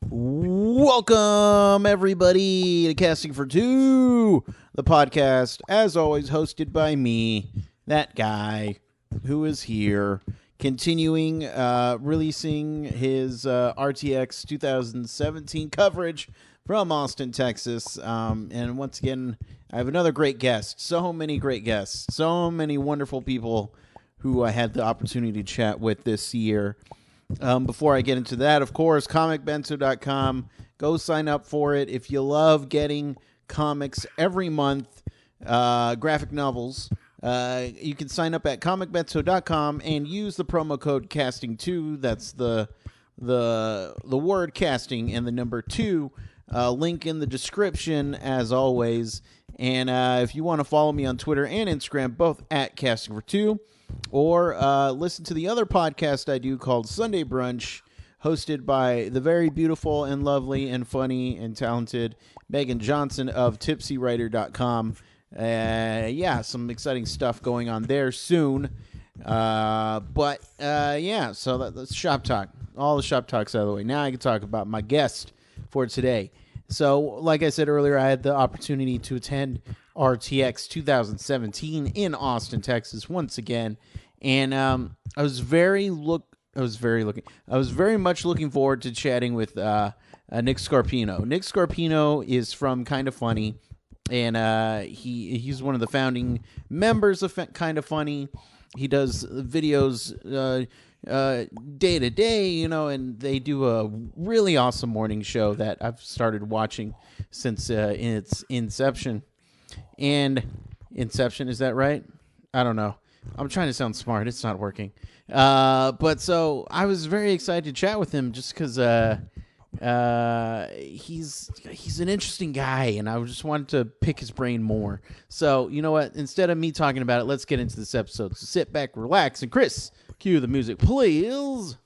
Welcome, everybody, to Casting for Two, the podcast, as always, hosted by me, that guy who is here, continuing releasing his RTX 2017 coverage from Austin, Texas. And once again, I have another great guest. So many great guests. So many wonderful people who I had the opportunity to chat with this year. Before I get into that, of course, comicbento.com. Go sign up for it. If you love getting comics every month, graphic novels, you can sign up at comicbento.com and use the promo code casting2. That's the word casting and the number 2. Link in the description, as always. And if you want to follow me on Twitter and Instagram, both at casting for 2. Or listen to the other podcast I do called Sunday Brunch, hosted by the very beautiful and lovely and funny and talented Megan Johnson of tipsywriter.com. Yeah, some exciting stuff going on there soon. So that's shop talk. All the shop talk's out of the way. Now I can talk about my guest for today. So, like I said earlier, I had the opportunity to attend RTX 2017 in Austin, Texas, once again, and I was very much looking forward to chatting with Nick Scarpino. Nick Scarpino is from Kind of Funny, and he's one of the founding members of Kind of Funny. He does videos day to day, and they do a really awesome morning show that I've started watching since its inception. And Inception, is that right? I don't know. I'm trying to sound smart. It's not working. But so I was very excited to chat with him just because he's an interesting guy, and I just wanted to pick his brain more. So, you know what? Instead of me talking about it, let's get into this episode. So sit back, relax, and Chris, cue the music, please.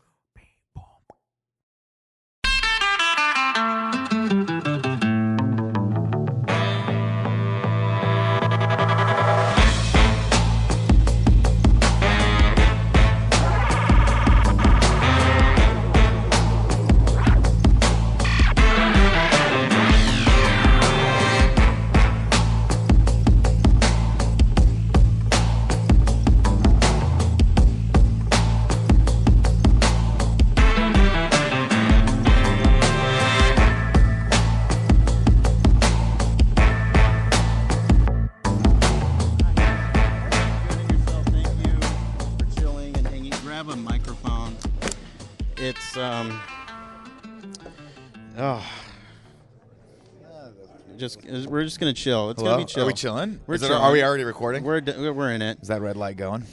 We're just gonna chill. It's gonna be chill. Are we chilling? Chilling. Are we already recording? We're in it. Is that red light going?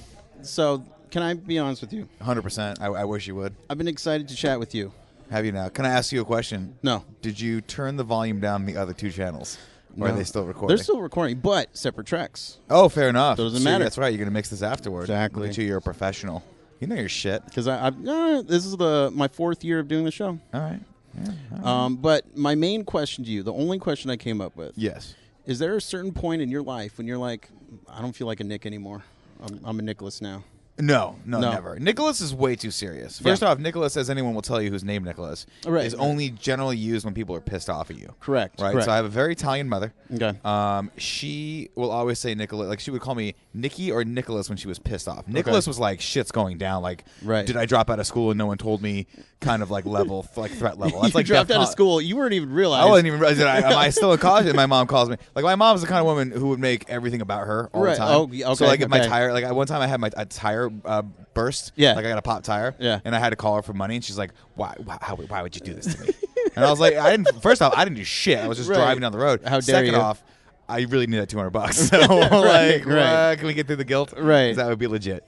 So, can I be honest with you? 100%. I wish you would. I've been excited to chat with you. Have you now? Can I ask you a question? No. Did you turn the volume down the other two channels? Or No. are they still recording? They're still recording, but separate tracks. Oh, fair enough. Doesn't See, matter. That's right. You're gonna mix this afterward. Exactly. Look at you. You're a professional. You know your shit. Because this is my 4th year of doing the show. All right. Yeah, all right. But my main question to you, the only question I came up with, Yes. is there a certain point in your life when you're like, I don't feel like a Nick anymore. I'm a Nicholas now. No, No. never. Nicholas is way too serious. First off, Nicholas, as anyone will tell you who's named Nicholas, is only generally used when people are pissed off at you. Correct. Right? Correct. So I have a very Italian mother. Okay. She will always say Nicholas. Like, she would call me Nicky or Nicholas when she was pissed off. Nicholas was like, shit's going down. Like, did I drop out of school and no one told me? Kind of like level, like threat level. That's you like dropped out of school. You weren't even realizing. I wasn't even realizing. Am I still in college? And my mom calls me. Like, my mom's the kind of woman who would make everything about her all the time. Oh, okay. So like, if my tire, like one time I had my tire burst. Yeah. Like, I got a pop tire. Yeah. And I had to call her for money, and she's like, "Why would you do this to me?" And I was like, First off, I didn't do shit. I was just driving down the road. How dare Second you? off, I really need that $200. So like, right. Can we get through the guilt? Right. 'Cause that would be legit.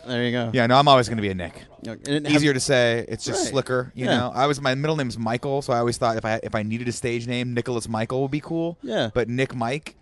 There you go. Yeah, no, I'm always going to be a Nick. And Easier to say. It's just slicker, you Yeah. know. My middle name's Michael, so I always thought if I needed a stage name, Nicholas Michael would be cool. Yeah. But Nick Mike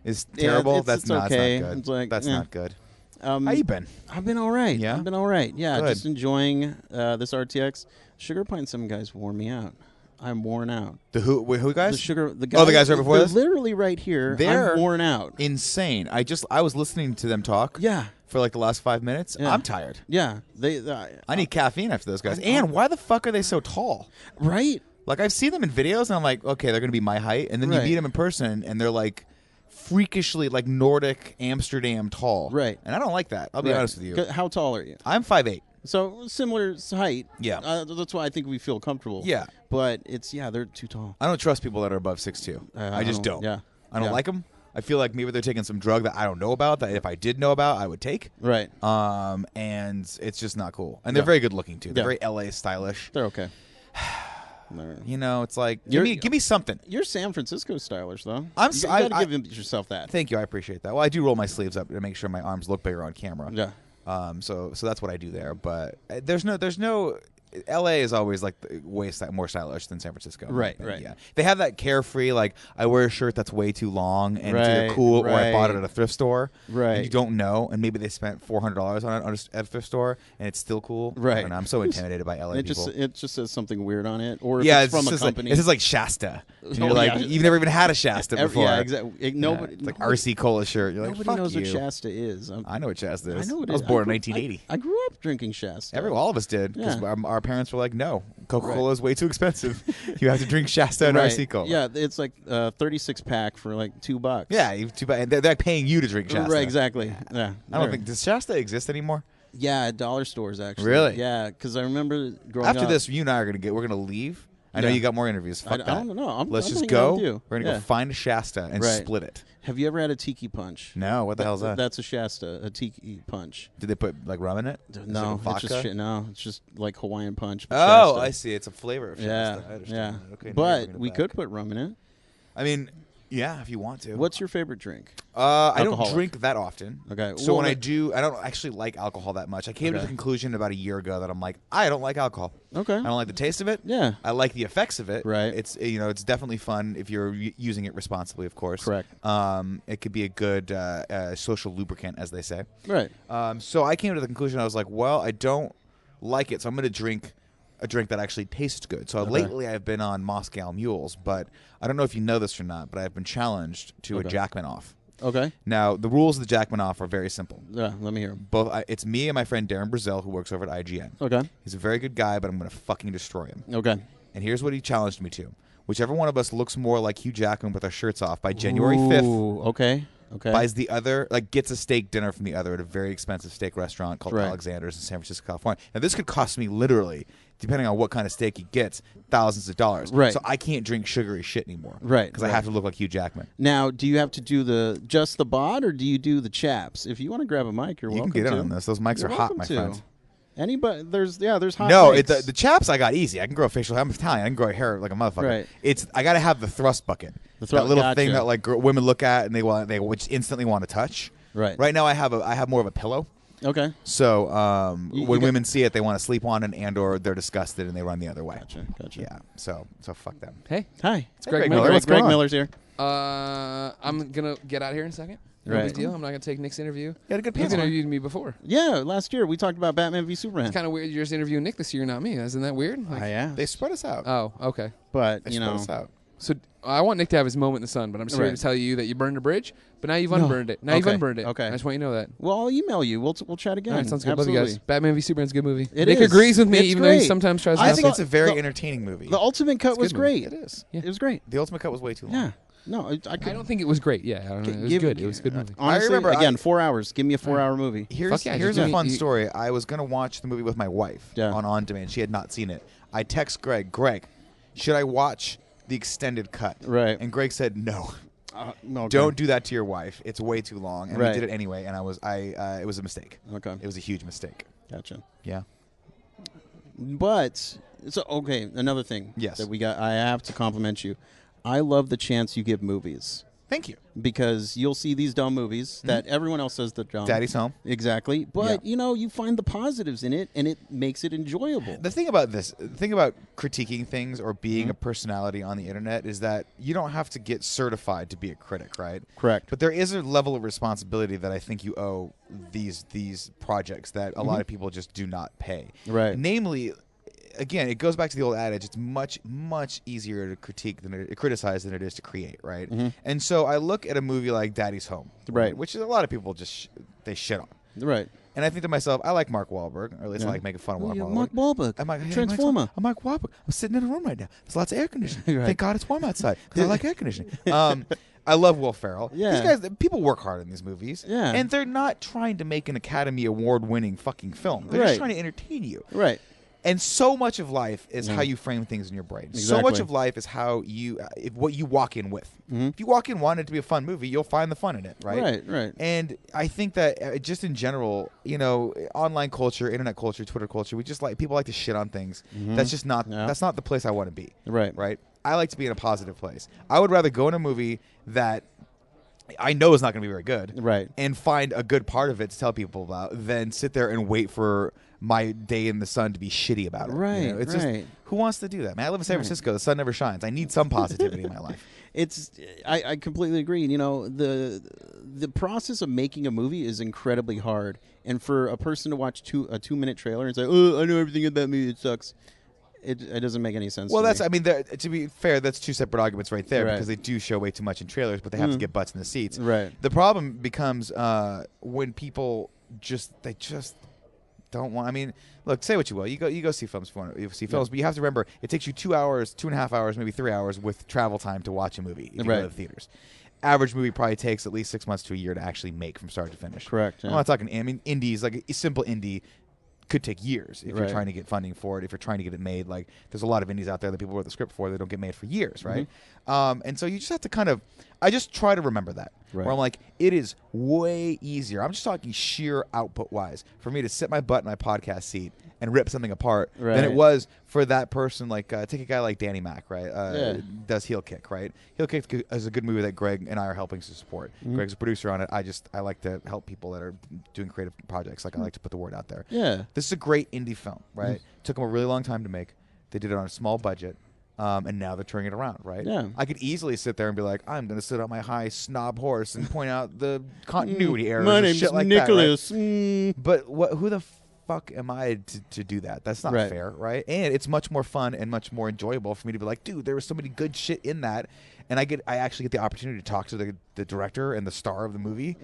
is terrible. It's okay. That's not good. It's like, that's not good. How you been? I've been all right. Yeah? I've been all right. Yeah, Good. just enjoying this RTX. Sugar Pine, some guys wore me out. I'm worn out. The who guys? The guys. Oh, the guys right before they're this? literally right here. They're I'm worn out. Insane. I was listening to them talk. Yeah. For like the last 5 minutes. Yeah. I'm tired. Yeah. I need caffeine after those guys. And why the fuck are they so tall? Right? Like I've seen them in videos, and I'm like, okay, they're gonna be my height, and then you meet them in person, and they're like freakishly like Nordic Amsterdam tall. Right. And I don't like that. I'll be honest with you. How tall are you? I'm 5'8". So similar height. Yeah. That's why I think we feel comfortable. Yeah. But they're too tall. I don't trust people that are above 6'2". I just don't. Yeah. I don't like them. I feel like maybe they're taking some drug that I don't know about, that if I did know about, I would take. Right. And it's just not cool. And they're very good looking, too. They're very LA stylish. They're okay. You know, it's like, give me something. You're San Francisco stylish, though. You got to give yourself that. Thank you. I appreciate that. Well, I do roll my sleeves up to make sure my arms look bigger on camera. Yeah. So that's what I do there. But there's no. LA is always like way more stylish than San Francisco. Right. Yeah. They have that carefree, like, I wear a shirt that's way too long and it's either cool or I bought it at a thrift store. Right. And you don't know, and maybe they spent $400 on it at a thrift store and it's still cool. Right. And I'm so intimidated by LA people. It just says something weird on it, or if it's from a company. This is like Shasta. And you're like, you've never even had a Shasta before. Yeah, exactly. Nobody. It's like RC Cola shirt. You're like, nobody knows what Shasta is. I know what Shasta is. I know what it I was is. born in 1980. I grew up drinking Shasta. All of us did, because our parents were like, no. Coca-Cola is way too expensive. You have to drink Shasta and RC Cola. Yeah, it's like a 36-pack for like $2. Yeah, and they're paying you to drink Shasta. Right, exactly. Yeah, I don't think, does Shasta exist anymore? Yeah, at dollar stores actually. Really? Yeah, because I remember growing up. After this, you and I we're gonna leave. I know you got more interviews. Fuck that. I don't know. Let's just hanging go. out with you. We're gonna go find a Shasta and split it. Have you ever had a tiki punch? No. What the hell is that? That's a Shasta, a tiki punch. Did they put like rum in it? No, it's just shit. No, it's just like Hawaiian punch. Oh, I see. It's a flavor of Shasta. Yeah, I understand. Okay, but we could put rum in it. I mean, yeah, if you want to. What's your favorite drink? I don't drink that often. Okay. So when I do, I don't actually like alcohol that much. I came to the conclusion about a year ago that I'm like, I don't like alcohol. Okay. I don't like the taste of it. Yeah. I like the effects of it. Right. It's it's definitely fun if you're using it responsibly, of course. Correct. It could be a good social lubricant, as they say. Right. So I came to the conclusion, I was like, well, I don't like it, so I'm going to drink a drink that actually tastes good. So lately I've been on Moscow Mules, but I don't know if you know this or not, but I've been challenged to a Jackman off. Okay. Now, the rules of the Jackman off are very simple. Yeah, let me hear 'em. It's me and my friend Darren Brazil, who works over at IGN. Okay. He's a very good guy, but I'm going to fucking destroy him. Okay. And here's what he challenged me to. Whichever one of us looks more like Hugh Jackman with our shirts off by January 5th. Okay. Buys the other, gets a steak dinner from the other at a very expensive steak restaurant called Alexander's in San Francisco, California. Now, this could cost me literally, depending on what kind of steak he gets, thousands of dollars. Right. So I can't drink sugary shit anymore. Right. Because I have to look like Hugh Jackman. Now, do you have to do just the bod, or do you do the chaps? If you want to grab a mic, you're welcome to. You can get in on this. Those mics are hot, my friend. Anybody? There's hot. No, mics. the chaps I got easy. I can grow facial hair. I'm Italian. I can grow hair like a motherfucker. Right. I got to have the thrust bucket. That little thing that women look at and they which instantly want to touch. Right. Right now I have more of a pillow. Okay. So when women see it, they want to sleep on it, or they're disgusted and they run the other way. Gotcha. Yeah. So fuck them. Hey. Hi. It's Greg Miller. Miller. Greg Miller's here. I'm gonna get out of here in a second. No big deal. I'm not gonna take Nick's interview. You had a good You've interviewed me before. Yeah, last year we talked about Batman v Superman. It's kind of weird you're just interviewing Nick this year, not me. Isn't that weird? Yeah. They spread us out. Oh, okay. But they spread us out. So I want Nick to have his moment in the sun, but I'm sorry to tell you that you burned a bridge, but now you've unburned it. Now you've unburned it. Okay. I just want you to know that. Well, I'll email you. We'll chat again. All right, sounds good. Absolutely. Love you guys. Batman v Superman's a good movie. Nick agrees with me, it's even great. though he sometimes tries to. I think it's a very entertaining movie. The Ultimate Cut was great. It is. Yeah. It was great. The Ultimate Cut was way too long. Yeah. No, I don't think it was great. Yeah, I don't know. It was good. It was a good movie. Honestly, I remember again, 4 hours. Give me a 4-hour movie. Here's a fun story. I was going to watch the movie with my wife on demand. She had not seen it. I text Greg, should I watch the extended cut? Right. And Greg said, no. Okay. Don't do that to your wife. It's way too long. And we did it anyway, and it was a mistake. Okay. It was a huge mistake. Gotcha. Yeah. But, another thing that I have to compliment you. I love the chance you give movies. Thank you. Because you'll see these dumb movies that everyone else says they're dumb. Daddy's Home. Exactly. But, you find the positives in it, and it makes it enjoyable. The thing about critiquing things or being a personality on the internet is that you don't have to get certified to be a critic, right? Correct. But there is a level of responsibility that I think you owe these projects that a lot of people just do not pay. Right. Namely, again, it goes back to the old adage. It's much, much easier to criticize than it is to create, right? Mm-hmm. And so I look at a movie like Daddy's Home, right, which is a lot of people just they shit on, right. And I think to myself, I like Mark Wahlberg, or at least I like making fun of Mark Wahlberg. Mark Wahlberg. I'm like, hey, Transformer. I'm Mark Wahlberg. I'm sitting in a room right now. There's lots of air conditioning. Right. Thank God it's warm outside because I like air conditioning. I love Will Ferrell. Yeah. These guys, people work hard in these movies. Yeah. And they're not trying to make an Academy Award-winning fucking film. They're just trying to entertain you. Right. And so much of life is how you frame things in your brain. Exactly. So much of life is how you, what you walk in with. Mm-hmm. If you walk in wanting it to be a fun movie, you'll find the fun in it, right? Right. And I think that just in general, you know, online culture, internet culture, Twitter culture, we just like people like to shit on things. Mm-hmm. That's just not that's not the place I want to be. Right. I like to be in a positive place. I would rather go in a movie that I know is not going to be very good, Right. and find a good part of it to tell people about, than sit there and wait for my day in the sun to be shitty about it. Right, You know, it's just, who wants to do that, man? I live in San Francisco. The sun never shines. I need some positivity in my life. I completely agree. You know, the process of making a movie is incredibly hard, and for a person to watch a 2-minute trailer and say, "Oh, I know everything about me. It sucks." It doesn't make any sense. Well, to that's me. I mean, to be fair, that's two separate arguments right there, Right. because they do show way too much in trailers, but they have to get butts in the seats. Right. The problem becomes when people just don't want. I mean, look, say what you will. You go see films if you want to see films, but you have to remember it takes you 2 hours, 2.5 hours, maybe 3 hours with travel time to watch a movie if you go to the theaters. Average movie probably takes at least 6 months to a year to actually make from start to finish. Correct. Yeah. I'm not talking. I mean, indies, like a simple indie could take years if you're trying to get funding for it, if you're trying to get it made. Like, there's a lot of indies out there that people wrote the script for that don't get made for years, right? And so you just have to kind of, I just try to remember that. Right. Where I'm like, it is way easier. I'm just talking sheer output-wise for me to sit my butt in my podcast seat and rip something apart than it was for that person. Like, take a guy like Danny Mac, right? Does Heel Kick, right? Heel Kick is a good movie that Greg and I are helping to support. Greg's a producer on it. I like to help people that are doing creative projects. Like, I like to put the word out there. Yeah. This is a great indie film, right? Took them a really long time to make. They did it on a small budget. And now they're turning it around, right? Yeah. I could easily sit there and be like, I'm going to sit on my high snob horse and point out the continuity errors My and name's shit like Nicholas. that, right? But who the fuck am I to do that? That's not fair, right? And it's much more fun and much more enjoyable for me to be like, dude, there was so many good shit in that, and I actually get the opportunity to talk to the director and the star of the movie,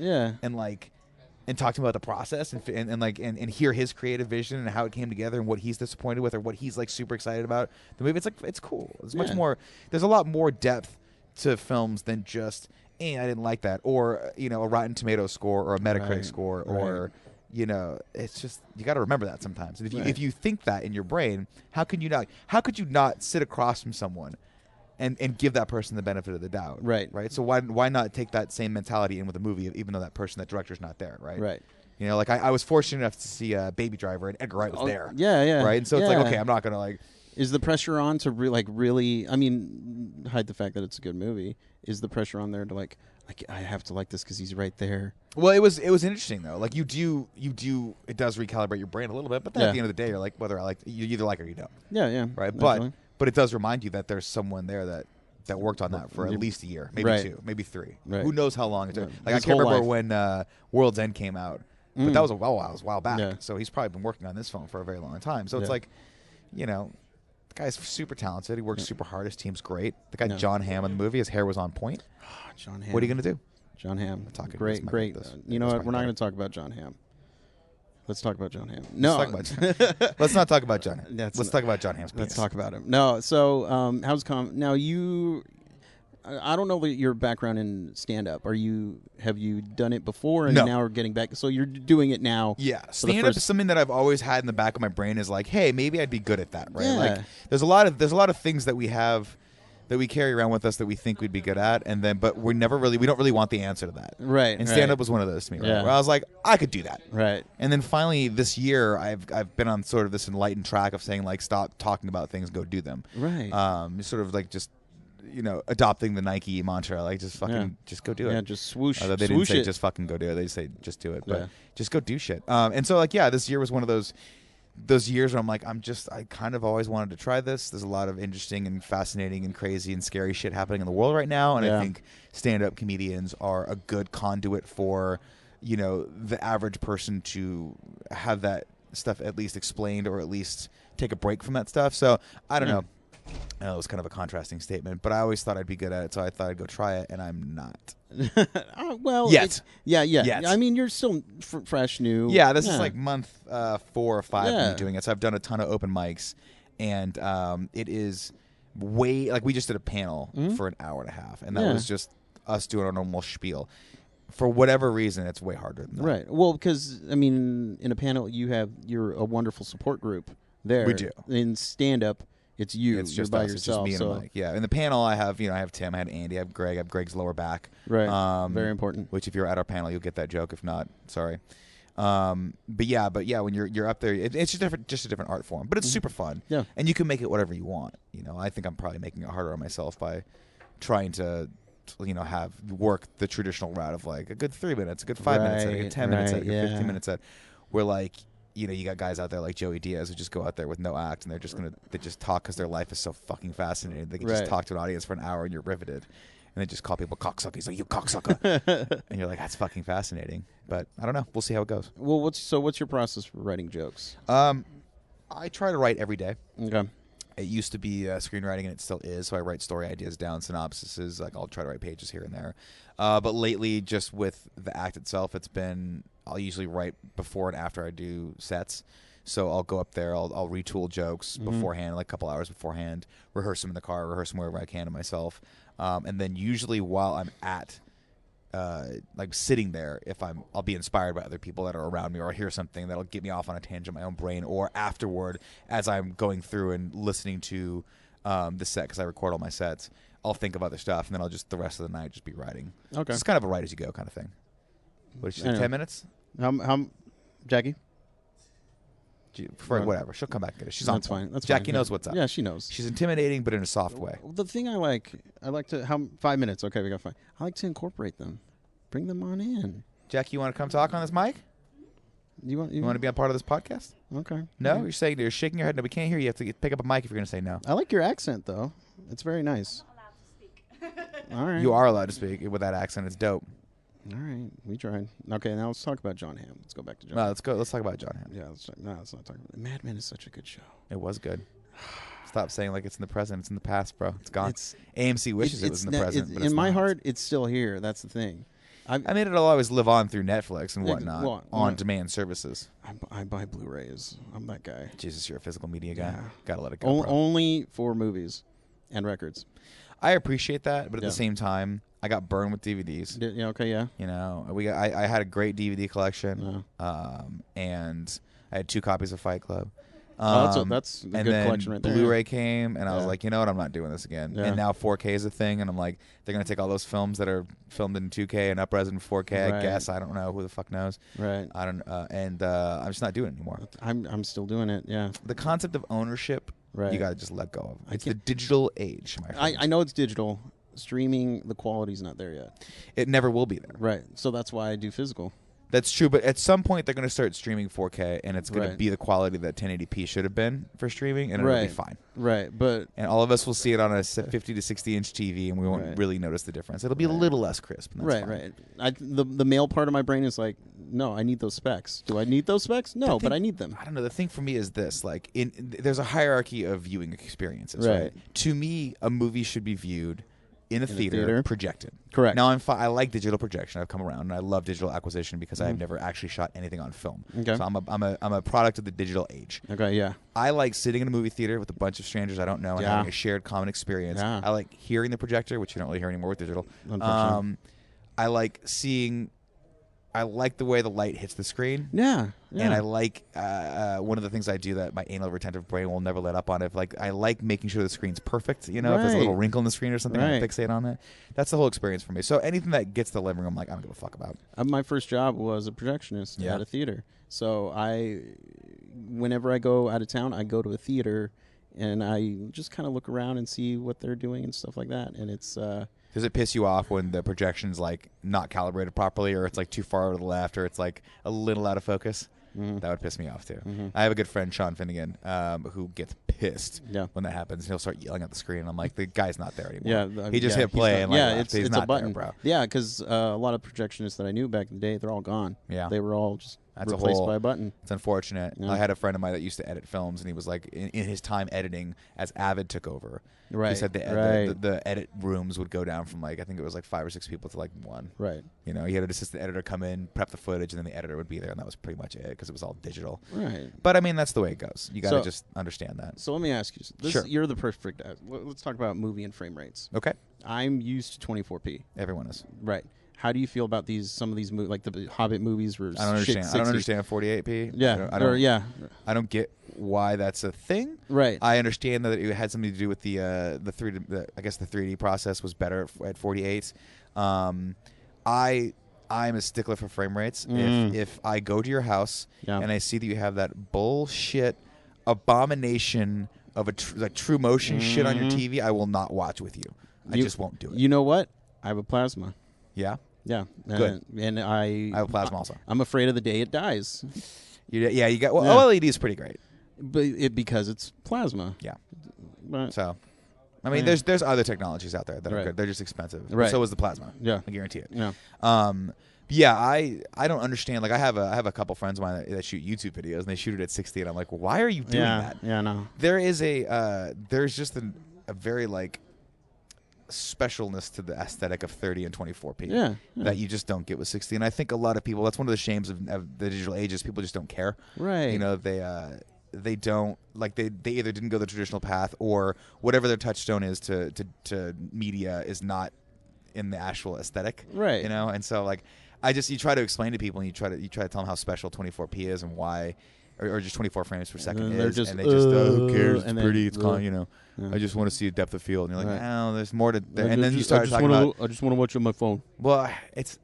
and talk to him about the process and hear his creative vision and how it came together and what he's disappointed with or what he's like super excited about the movie. It's cool. It's much more. There's a lot more depth to films than just I didn't like that, or a Rotten Tomatoes score or a Metacritic score or. It's just, you got to remember that sometimes. And if you think that in your brain, how could you not sit across from someone and give that person the benefit of the doubt? Right. So why not take that same mentality in with a movie, even though that director's not there, right? Right. Like I was fortunate enough to see Baby Driver, and Edgar Wright was there. Yeah. Right. And so it's like, okay, I'm not gonna like. Is the pressure on to really? I mean, hide the fact that it's a good movie. Is the pressure on there to like? I have to like this because he's right there. Well, it was interesting though. Like you do, it does recalibrate your brain a little bit, but then at the end of the day, you're like, whether I like you either like it or you don't. Yeah. Right. Definitely. But it does remind you that there's someone there that worked on that for at least a year, maybe 2, maybe 3. Right. Who knows how long it took? Like His I can't remember whole when World's End came out, but that was a while back. Yeah. So he's probably been working on this film for a very long time. So it's like, the guy's super talented. He works super hard. His team's great. The guy John Hamm in the movie, his hair was on point. John Hamm. What are you gonna do? John Hamm. Talking Great. You know what? We're not going to talk about John Hamm. Let's talk about John Hamm. No. Let's not talk about John Hamm. Let's talk about John Hamm's penis. Let's talk about him. No. So, how's now you? I don't know your background in stand-up. Have you done it before and now are getting back? So you're doing it now. Yeah, stand-up is something that I've always had in the back of my brain. Is like, hey, maybe I'd be good at that, right? Yeah. Like, there's a lot of things that we have that we carry around with us that we think we'd be good at, but we don't really want the answer to that. Right. And stand-up was one of those to me, right? Yeah. Where I was like, I could do that. Right. And then finally this year, I've been on sort of this enlightened track of saying, like, stop talking about things, go do them. Right. Sort of like just, adopting the Nike mantra, like just fucking, just go do it. Yeah, just swoosh. Although they didn't say just fucking go do it. They just say just do it. But just go do shit. And so like, this year was one of those years where I'm like, I kind of always wanted to try this. There's a lot of interesting and fascinating and crazy and scary shit happening in the world right now. And I think stand-up comedians are a good conduit for, the average person to have that stuff at least explained or at least take a break from that stuff. So I don't know. I know it was kind of a contrasting statement, but I always thought I'd be good at it, so I thought I'd go try it, and I'm not. Well, Yet. Yeah. Yet. I mean, you're still fresh, new. Yeah, this is like month 4 or 5 of Yeah. me doing it, so I've done a ton of open mics, and it is way, like we just did a panel for an hour and a half, and that was just us doing our normal spiel. For whatever reason, it's way harder than that. Right. Well, because, I mean, in a panel, you're a wonderful support group there. We do. In stand-up, it's you. It's You're just by us. yourself. It's just me and Mike. Yeah. In the panel, I have Tim, I had Andy, I have Greg, I have Greg's lower back. Right. Very important. Which, if you're at our panel, you'll get that joke. If not, sorry. But yeah, when you're up there, it's just a different art form. But it's super fun. Yeah. And you can make it whatever you want. I think I'm probably making it harder on myself by trying to have work the traditional route of like a good 3 minutes, a good 5 minutes, a good 10 minutes, a good 15 minutes set. Where like you got guys out there like Joey Diaz who just go out there with no act and they just talk because their life is so fucking fascinating. They can just talk to an audience for an hour and you're riveted, and they just call people cocksucker. He's like, you cocksucker, and you're like, that's fucking fascinating. But I don't know. We'll see how it goes. Well, what's your process for writing jokes? I try to write every day. Okay. It used to be screenwriting, and it still is. So I write story ideas down, synopsises. Like I'll try to write pages here and there. But lately, just with the act itself, I'll usually write before and after I do sets. So I'll go up there. I'll retool jokes beforehand, like a couple hours beforehand. Rehearse them in the car. Rehearse them wherever I can to myself. And then usually while I'm at like sitting there, I'll be inspired by other people that are around me, or I hear something that'll get me off on a tangent in my own brain, or afterward as I'm going through and listening to the set, because I record all my sets, I'll think of other stuff, and then I'll just the rest of the night just be writing. Okay. It's kind of a write as you go kind of thing. What did you say, 10 minutes? How Jackie? Whatever. She'll come back and get it. She's on. That's fine. That's Jackie fine. knows what's up. Yeah, she knows. She's intimidating, but in a soft way. The thing I like to 5 minutes. Okay, we got 5. I like to incorporate them. Bring them on in. Jackie, you want to come talk on this mic? You want to be a part of this podcast? Okay. No? Yeah. You're shaking your head. No, we can't hear you. You have to pick up a mic if you're going to say no. I like your accent, though. It's very nice. All right. You are allowed to speak with that accent. It's dope. All right. We tried. Okay, now let's talk about John Hamm. Let's go back to John. No, let's go. Let's talk about John Hamm. Yeah, let's not talk about it. Mad Men is such a good show. It was good. Stop saying like it's in the present. It's in the past, bro. It's gone. AMC wishes it was in the present. But in my heart, it's still here. That's the thing. I mean, it'll always live on through Netflix and whatnot, on-demand services. I buy Blu-rays. I'm that guy. Jesus, you're a physical media guy. Yeah. Gotta let it go, bro. Only for movies and records. I appreciate that, but at the same time, I got burned with DVDs. Yeah. Okay. Yeah. I had a great DVD collection, and I had 2 copies of Fight Club. That's a good collection right there. Blu-ray came, and I was like, you know what? I'm not doing this again. Yeah. And now 4K is a thing, and I'm like, they're gonna take all those films that are filmed in 2K and up-res in 4K. I guess I don't know. Who the fuck knows? Right. I don't. And I'm just not doing it anymore. I'm still doing it. Yeah. The concept of ownership, you gotta just let go of. It's the digital age, my friend. I know it's digital. Streaming, the quality's not there yet. It never will be there. Right. So that's why I do physical. That's true, but at some point they're going to start streaming 4K, and it's going to be the quality that 1080p should have been for streaming, and it'll be fine. Right, and all of us will see it on a 50 to 60-inch TV, and we won't really notice the difference. It'll be a little less crisp. And that's fine. The male part of my brain is like, no, I need those specs. Do I need those specs? No, but I need them. I don't know. The thing for me is this: like, there's a hierarchy of viewing experiences. Right. To me, a movie should be viewed in a theater, projected. Correct. Now I like digital projection. I've come around, and I love digital acquisition because I have never actually shot anything on film. Okay. So I'm a product of the digital age. Okay. Yeah. I like sitting in a movie theater with a bunch of strangers I don't know and having a shared common experience. Yeah. I like hearing the projector, which you don't really hear anymore with digital. I like seeing. I like the way the light hits the screen. Yeah. And I like one of the things I do that my anal retentive brain will never let up on. I like making sure the screen's perfect. If there's a little wrinkle in the screen or something, I fixate on that. That's the whole experience for me. So anything that gets the living room, I don't give a fuck about. My first job was a projectionist at a theater. So whenever I go out of town, I go to a theater, and I just kind of look around and see what they're doing and stuff like that. And it's does it piss you off when the projection's not calibrated properly, or it's too far to the left, or it's a little out of focus? That would piss me off too. I have a good friend, Sean Finnegan, who gets pissed when that happens. He'll start yelling at the screen. I'm like, the guy's not there anymore. Yeah, he just hit play and left. He's not a button, there, bro. Yeah, because a lot of projectionists that I knew back in the day, they're all gone. Yeah, they were all just That's replaced by a button. It's unfortunate. Yeah. I had a friend of mine that used to edit films, and he was like, in his time editing, as Avid took over, he said the edit rooms would go down from like, I think it was like 5 or 6 people to like 1. Right. You know, he had an assistant editor come in, prep the footage, and then the editor would be there, and that was pretty much it because it was all digital. Right. But I mean, that's the way it goes. You got to just understand that. So let me ask you. Sure. You're the perfect. Let's talk about movie and frame rates. Okay. I'm used to 24p. Everyone is. Right. How do you feel about some of these movies, like the Hobbit movies? Were I don't understand. I don't understand 48p. Yeah. I don't get why that's a thing. Right. I understand that it had something to do with the 3D process was better at 48. I'm a stickler for frame rates. If I go to your house and I see that you have that bullshit abomination of a true motion shit on your TV, I will not watch with you. I just won't do it. You know what? I have a plasma. Yeah. Yeah. Good. And I have a plasma also. I'm afraid of the day it dies. You got OLED is pretty great. But because it's plasma. Yeah. But, so, I mean, there's other technologies out there that are good. They're just expensive. Right. So is the plasma. Yeah. I guarantee it. Yeah. Yeah, I don't understand. Like, I have a couple friends of mine that shoot YouTube videos, and they shoot it at 60, and I'm like, well, why are you doing that? Yeah, no. There is there's just a very like specialness to the aesthetic of 30 and 24p that you just don't get with 60. And I think a lot of people, that's one of the shames of the digital ages. People just don't care. Right. You know, they don't like they either didn't go the traditional path, or whatever their touchstone is to media is not in the actual aesthetic. Right. You know, and so like you try to explain to people, and you try to tell them how special 24p is and why. Or just 24 frames per second and is, just, and they just who cares? It's and pretty. then, It's calm, you know. Yeah. I just want to see a depth of field, and you're like, Right. oh, there's more to. And then you start talking about. I just want to watch on my phone. Well, it's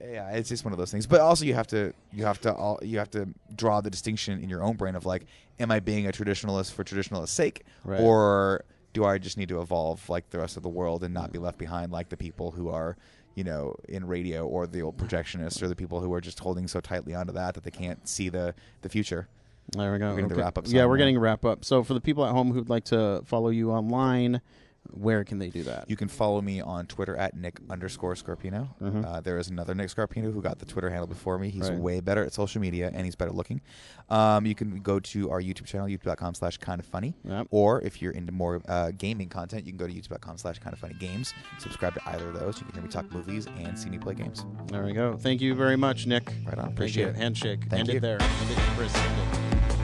just one of those things. But also, you have to draw the distinction in your own brain of like, am I being a traditionalist for traditionalist's sake, Right. or do I just need to evolve like the rest of the world and not be left behind like the people who are, you know, in radio, or the old projectionists, or the people who are just holding so tightly onto that they can't see the future. There we go. We're getting to wrap up. Yeah, we're getting a wrap up. So for the people at home who'd like to follow you online, where can they do that? You can follow me on Twitter at Nick_Scarpino. There is another Nick Scarpino who got the Twitter handle before me. He's way better at social media, and he's better looking. You can go to our YouTube channel, youtube.com/kindoffunny. Yep. Or if you're into more gaming content, you can go to youtube.com/kindoffunnygames. Subscribe to either of those. You can hear me talk movies and see me play games. There we go. Thank you very much, Nick. Right on. Appreciate it. Handshake. Thank End you. it there. End it, Chris. End it.